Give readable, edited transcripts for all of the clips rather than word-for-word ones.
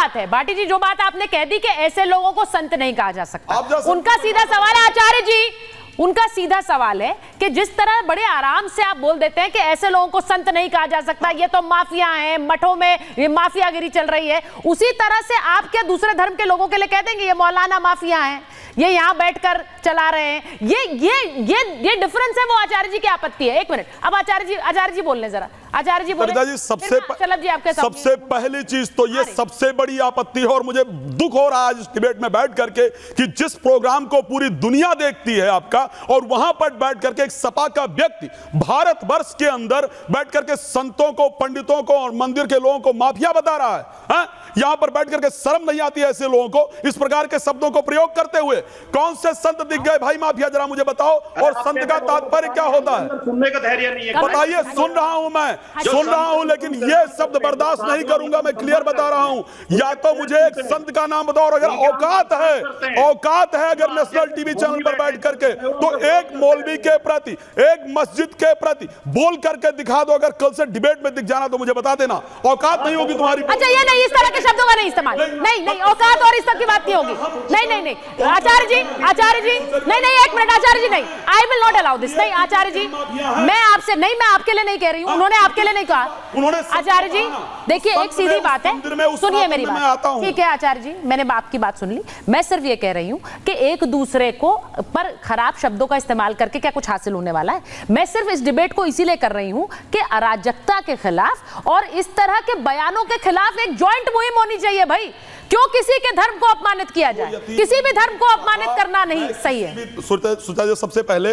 बात है भाटी जी, जो बात आपने कह दी कि ऐसे लोगों को संत नहीं कहा जा सकता, उनका सीधा सवाल है आचार्य जी, उनका सीधा सवाल है कि जिस तरह बड़े आराम से आप बोल देते हैं कि ऐसे लोगों को संत नहीं कहा जा सकता, ये तो माफिया हैं, मठों में ये माफियागिरी चल रही है, उसी तरह से आप क्या दूसरे धर्म के लोगों के लिए कह देंगे ये मौलाना माफिया हैं, ये यहां बैठकर चला रहे हैं? ये डिफरेंस है, वो आचार्य जी की आपत्ति है। एक मिनट, अब आचार्य जी बोल लें जरा, आचार्य जी बोले। जी सबसे पहली चीज तो ये सबसे बड़ी आपत्ति है और मुझे दुख हो रहा है इस डिबेट में बैठ करके कि जिस प्रोग्राम को पूरी दुनिया देखती है आपका, और वहां पर बैठ करके एक सपा का व्यक्ति भारतवर्ष के अंदर बैठ करके संतों को, पंडितों को और मंदिर के लोगों को माफिया बता रहा है। यहां पर बैठ करके शर्म नहीं आती है ऐसे लोगों को इस प्रकार के शब्दों को प्रयोग करते हुए? कौन से संत दिख गए भाई माफिया, जरा मुझे बताओ। और संत का तात्पर्य क्या होता है? सुनने का धैर्य नहीं है। बताइए। सुन रहा हूं मैं, सुन रहा हूं, लेकिन ये शब्द बर्दाश्त नहीं करूंगा। मैं क्लियर बता रहा हूं, या तो मुझे एक संत का नाम बताओ, और अगर औकात है अगर नेशनल टीवी चैनल पर बैठ करके, तो एक मौलवी के प्रति, एक मस्जिद के प्रति बोल करके दिखा दो। अगर कल से डिबेट में दिख जाना तो मुझे बता देना। औकात नहीं होगी तुम्हारी। अच्छा, ये नहीं, इस तरह के शब्दों का नहीं इस्तेमाल, नहीं, औकात और इस सब की बात नहीं होगी। नहीं, आचार्य जी, नहीं, एक मिनट आचार्य जी, नहीं, I will not allow this. नहीं आचार्य जी, मैं आपसे नहीं, मैं आपके लिए नहीं कह रही हूँ, उन्होंने आपके लिए नहीं कहा। आचार्य जी देखिए, एक सीधी बात है, सुनिए मेरी बात, ठीक है आचार्य जी, मैंने आपकी बात सुन ली। मैं सिर्फ ये कह रही हूँ कि एक दूसरे को पर खराब शब्दों का इस्तेमाल करके क्या कुछ हासिल होने वाला है? मैं सिर्फ इस डिबेट को इसीलिए कर रही हूँ कि अराजकता के खिलाफ और इस तरह के बयानों के खिलाफ एक जॉइंट मुहिम होनी चाहिए भाई। क्यों किसी के धर्म को अपमानित किया जाए? किसी भी धर्म को अपमानित करना नहीं सही है। सुचा जी, सबसे पहले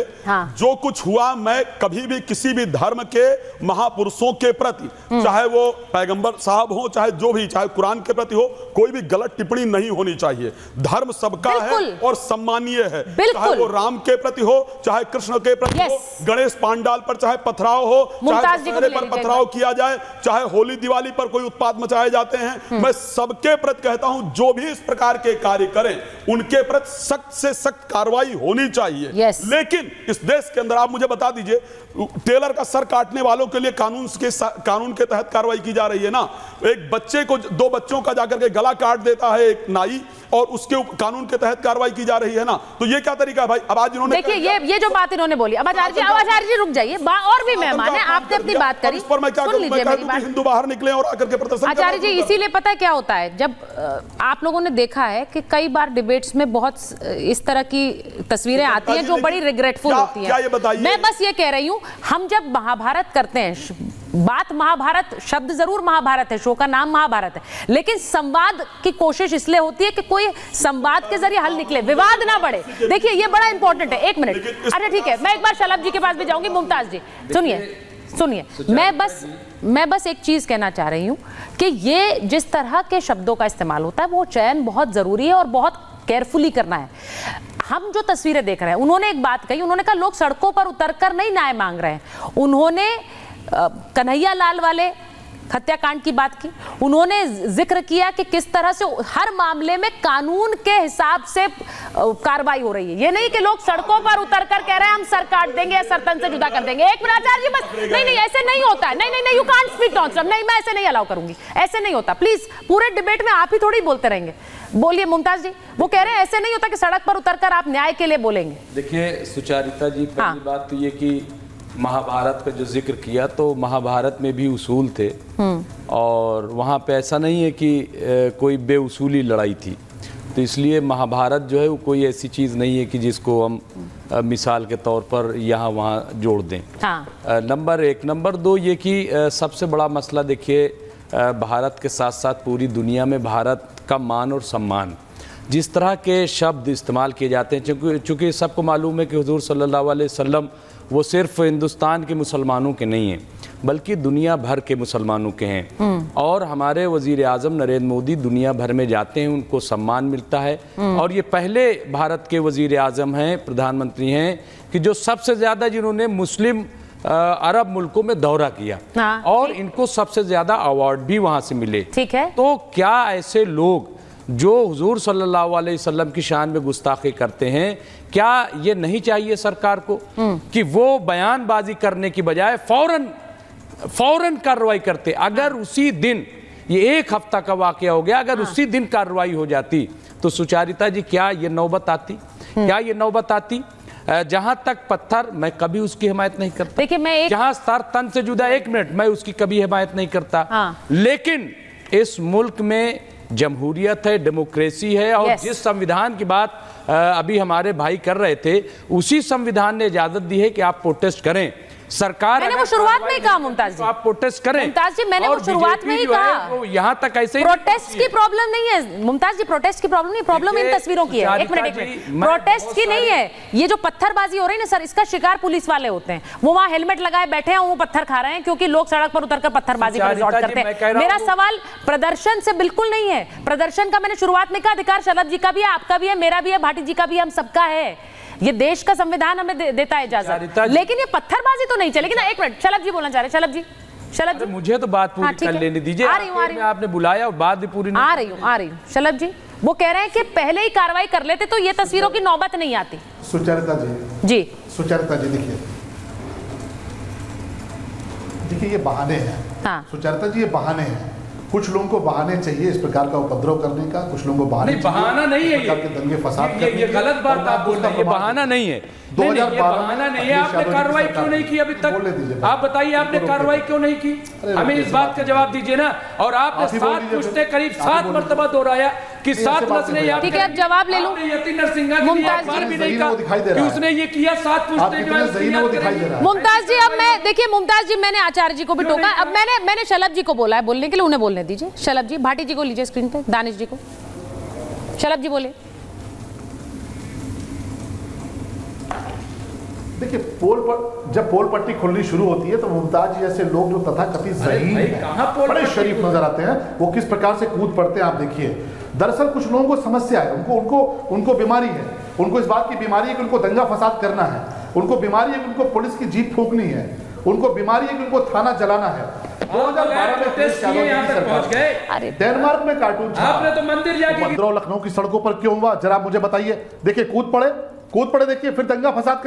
जो कुछ हुआ, मैं कभी भी किसी भी धर्म के महापुरुषों के प्रति, चाहे वो पैगंबर साहब हो, चाहे जो भी, चाहे कुरान के प्रति हो, कोई भी गलत टिप्पणी नहीं होनी चाहिए। धर्म सबका है और सम्मानीय है, चाहे वो राम के प्रति हो, चाहे कृष्ण के प्रति हो, गणेश पांडाल पर चाहे पथराव हो, चाहे दशहरे पर पथराव किया जाए, चाहे होली दिवाली पर कोई उत्पात मचाए जाते हैं, मैं सबके प्रति कहता हूं जो भी इस प्रकार के कार्य करें उनके प्रति सख्त से सख्त कार्रवाई होनी चाहिए। लेकिन इस देश के अंदर आप मुझे बता दीजिए, टेलर का सर काटने वालों के लिए कानून के तहत कार्रवाई की जा रही है ना। एक बच्चे को, दो बच्चों का जाकर के गला काट देता है एक नाई, और उसके कानून के तहत कार्रवाई की जा रही है ना। तो ये क्या तरीका है भाई? अब आज इन्होंने देखिए ये जो बात इन्होंने बोली, अब आचार्य जी रुक जाइए, और भी मेहमान है, आपने अपनी बात करी, पर मैं क्या करूं? मैं कहता हूं कि हिंदू बाहर निकले और आकर के प्रदर्शन। आचार्य जी इसीलिए पता है क्या होता है, जब आप लोगों ने देखा है कि कई बार डिबेट्स में बहुत इस तरह की तस्वीरें आती हैं जो बड़ी रिग्रेटफुल होती हैं। मैं बस ये कह रही हूं, हम जब महाभारत करते हैं, बात महाभारत, शब्द जरूर महाभारत है, शो का नाम महाभारत है, लेकिन संवाद की कोशिश इसलिए होती है कि कोई संवाद के जरिए हल निकले, विवाद ना बढ़े। देखिए ये बड़ा इंपॉर्टेंट है। एक मिनट, अरे ठीक है, मैं एक बार शलभ जी के पास भी जाऊंगी। मुमताज जी सुनिए, मैं बस एक चीज कहना चाह रही हूं कि ये जिस तरह के शब्दों का इस्तेमाल होता है वो चयन बहुत जरूरी है और बहुत केयरफुली करना है। हम जो तस्वीरें देख रहे हैं, उन्होंने एक बात कही, उन्होंने कहा लोग सड़कों पर उतरकर नहीं न्याय मांग रहे हैं। उन्होंने कन्हैया लाल वाले हत्याकांड की बात की, उन्होंने जिक्र किया कि किस तरह से हर मामले में कानून के हिसाब से कार्रवाई हो रही है। ये नहीं कि लोग सड़कों पर उतरकर कह रहे हैं हम सर काट देंगे या सर तन से जुदा कर देंगे। एक मिनट आचार्य जी, बस नहीं, ऐसे नहीं होता है। नहीं, यू कांट स्पीक नॉनसेंस। नहीं, मैं ऐसे नहीं अलाउ करूंगी, ऐसे नहीं होता। प्लीज, पूरे डिबेट में आप ही थोड़ी बोलते रहेंगे। बोलिए मुमताज जी, वो कह रहे हैं ऐसे नहीं होता कि सड़क पर उतरकर आप न्याय के लिए बोलेंगे। देखिए सुचारिता जी, पहली बात तो ये कि महाभारत का जो जिक्र किया, तो महाभारत में भी उसूल थे और वहाँ पे ऐसा नहीं है कि कोई बेउसूली लड़ाई थी। तो इसलिए महाभारत जो है वो कोई ऐसी चीज़ नहीं है कि जिसको हम मिसाल के तौर पर यहाँ वहाँ जोड़ दें। नंबर एक। नंबर दो ये कि सबसे बड़ा मसला देखिए, भारत के साथ साथ पूरी दुनिया में भारत का मान और सम्मान, जिस तरह के शब्द इस्तेमाल किए जाते हैं, चूँकि सबको मालूम है कि हुजूर सल्लल्लाहु अलैहि वसल्लम वो सिर्फ हिंदुस्तान के मुसलमानों के नहीं हैं बल्कि दुनिया भर के मुसलमानों के हैं। और हमारे वज़ीर आज़म नरेंद्र मोदी दुनिया भर में जाते हैं, उनको सम्मान मिलता है। और ये पहले भारत के वज़ीर आज़म हैं, प्रधानमंत्री हैं, कि जो सबसे ज़्यादा जिन्होंने मुस्लिम अरब मुल्कों में दौरा किया और इनको सबसे ज़्यादा अवार्ड भी वहाँ से मिले। ठीक है, तो क्या ऐसे लोग जो हुजूर सल्लल्लाहु अलैहि वसल्लम की शान में गुस्ताखी करते हैं, क्या ये नहीं चाहिए सरकार को कि वो बयानबाजी करने की बजाय फौरन कार्रवाई करते? अगर उसी दिन ये एक हफ्ता का वाकया हो गया। अगर उसी दिन कार्रवाई हो जाती तो सुचारिता जी क्या ये नौबत आती? क्या ये नौबत आती? जहां तक पत्थर, मैं कभी उसकी हिमायत नहीं करता। देखिए मैं जहां सर तन से जुदा, एक मिनट, मैं उसकी कभी हिमायत नहीं करता। लेकिन इस मुल्क में जमहूरियत है, डेमोक्रेसी है, और जिस संविधान की बात अभी हमारे भाई कर रहे थे, उसी संविधान ने इजाजत दी है कि आप प्रोटेस्ट करें। सरकार, मैंने वो शुरुआत में ही कहा मुमताज जी, आप प्रोटेस्ट करें। मुमताज जी मैंने वो शुरुआत में ही कहा, यहाँ तक ऐसे प्रोटेस्ट की प्रॉब्लम नहीं है मुमताज जी, प्रोटेस्ट की प्रॉब्लम नहीं, प्रॉब्लम इन तस्वीरों की है। एक मिनट, प्रोटेस्ट की नहीं है, ये जो पत्थरबाजी हो रही है ना सर, इसका शिकार पुलिस वाले होते हैं। वो वहां हेलमेट लगाए बैठे हैं, वो पत्थर खा रहे हैं क्योंकि लोग सड़क पर उतरकर पत्थरबाजी पर रिजॉर्ट करते हैं। मेरा सवाल प्रदर्शन से बिल्कुल नहीं है। प्रदर्शन का मैंने शुरुआत में कहा अधिकार शलभ जी का भी है, आपका भी है, मेरा भी है, भाटी जी का भी है, हम सबका है। ये देश का संविधान हमें देता है इजाजत, लेकिन ये पत्थरबाजी तो नहीं चलेगी ना। एक मिनट, शलभ जी बोलना चाह रहे, शलभ जी मुझे तो बात पूरी कर लेने दीजिए। आ रही हूँ, आपने बुलाया और बात भी पूरी नहीं। आ रही हूँ शलभ जी, वो कह रहे हैं कि पहले ही कार्रवाई कर लेते तो ये तस्वीरों की नौबत नहीं आती। सुचारिता जी सुचारिता जी देखिए ये बहाने हैं। हाँ। सुचारिता जी ये बहाने हैं। कुछ लोगों को बहाने चाहिए इस प्रकार का उपद्रव करने का, कुछ लोगों को बहाने नहीं, बहाना नहीं है ये दंगे फसाद करने ये गलत बात आप बोल रहे हैं। ये बहाना नहीं है, 2012 बहाना नहीं है। आपने कार्रवाई क्यों नहीं की अभी तक? आप बताइए, आपने कार्रवाई क्यों नहीं की? हमें इस बात का जवाब दीजिए ना। और आपने 7 पुश्ते करीब 7 मरतबा दोहराया कि 7 नस्लें याद। ठीक है, अब जवाब ले लूं। यति नरसिंहा भी नहीं कहा कि उसने ये किया। 7 पुश्ते जो है मुमताज जी, अब मैं देखिए मुमताज जी, मैंने आचार्य जी को भी टोका, अब मैंने शलभ जी को बोला है बोलने के लिए, उन्हें बोलने दीजिए। शलभ जी, भाटी जी को लीजिए स्क्रीन पे, दानिश जी को। शलभ जी बोले। देखिए जब पोल पट्टी खुलनी शुरू होती है तो मुमताज जी जैसे लोग जो तथाकथित ज़हीन हैं, बड़े शरीफ नजर आते हैं, वो किस प्रकार से कूद पड़ते हैं आप देखिए। दरअसल कुछ लोगों को समस्या है, उनको बीमारी है, उनको इस बात की बीमारी है कि उनको दंगा फसाद करना है, उनको बीमारी है कि उनको पुलिस की जीप फूंकनी है, उनको बीमारी है कि उनको थाना जलाना है। 2012 में डेनमार्क में कार्टून आपने तो मंदिर जाके उपद्रव लखनऊ की सड़कों पर क्यों हुआ जरा मुझे बताइए। देखिए कूद पड़े देखिए, फिर दंगा फसाद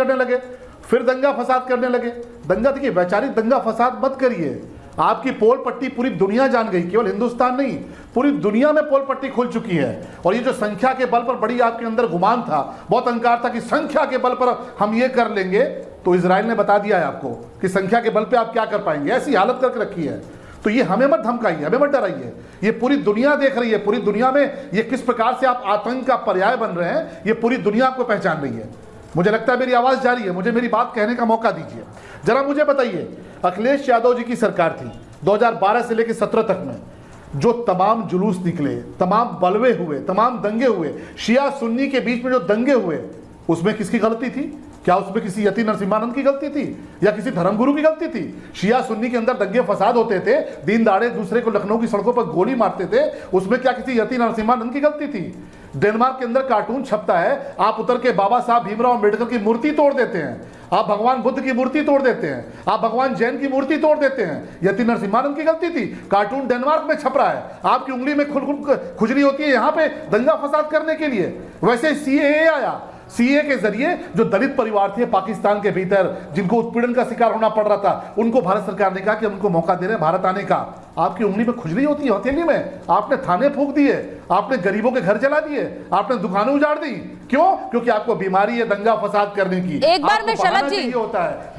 करने लगे, दंगा देखिए वैचारिक दंगा फसाद मत करिए। आपकी पोल पट्टी पूरी दुनिया जान गई, केवल हिंदुस्तान नहीं पूरी दुनिया में पोल पट्टी खुल चुकी है। और ये जो संख्या के बल पर बड़ी आपके अंदर गुमान था, बहुत अहंकार था कि संख्या के बल पर हम ये कर लेंगे, तो इजराइल ने बता दिया है आपको कि संख्या के बल पे आप क्या कर पाएंगे। ऐसी हालत करके रखी है, तो ये हमें मत धमकाइए, हमें मत डराइए। ये पूरी दुनिया देख रही है, पूरी दुनिया में ये किस प्रकार से आप आतंक का पर्याय बन रहे हैं, ये पूरी दुनिया आपको पहचान रही है। मुझे लगता है मेरी आवाज जारी है, मुझे मेरी बात कहने का मौका दीजिए। जरा मुझे बताइए, अखिलेश यादव जी की सरकार थी 2012 से लेकर 17 तक में, जो तमाम जुलूस निकले, तमाम बलवे हुए, तमाम दंगे हुए, शिया सुन्नी के बीच में जो दंगे हुए, उसमें किसकी गलती थी? क्या उसमें किसी यति नरसिम्हानंद की गलती थी या किसी धर्मगुरु की गलती थी? शिया सुन्नी के अंदर दंगे फसाद होते थे, दिन दाड़े दूसरे को लखनऊ की सड़कों पर गोली मारते थे, उसमें क्या किसी यति नरसिम्हानंद की गलती थी? डेनमार्क के अंदर कार्टून छपता है, आप उतर के बाबा साहब भीमराव अम्बेडकर की मूर्ति तोड़ देते हैं, आप भगवान बुद्ध की मूर्ति तोड़ देते हैं, आप भगवान जैन की मूर्ति तोड़ देते हैं। यति नरसिम्हानंद की गलती थी? कार्टून डेनमार्क में छप रहा है, आपकी उंगली में खुजली होती है यहाँ पे दंगा फसाद करने के लिए। वैसे सीएए आया, सीए के जरिए जो दलित परिवार थे पाकिस्तान के भीतर, जिनको उत्पीड़न का शिकार होना पड़ रहा था, उनको भारत सरकार ने कहा कि उनको मौका दे रहे हैं भारत आने का। आपकी उंगली में खुजली होती है हथेली में, आपने थाने फूंक दिए, आपने गरीबों के घर जला दिए, आपने दुकानें उजाड़ दी। क्यों? क्योंकि आपको बीमारी है दंगा फसाद करने की। एक बार में शलभ जी होता है।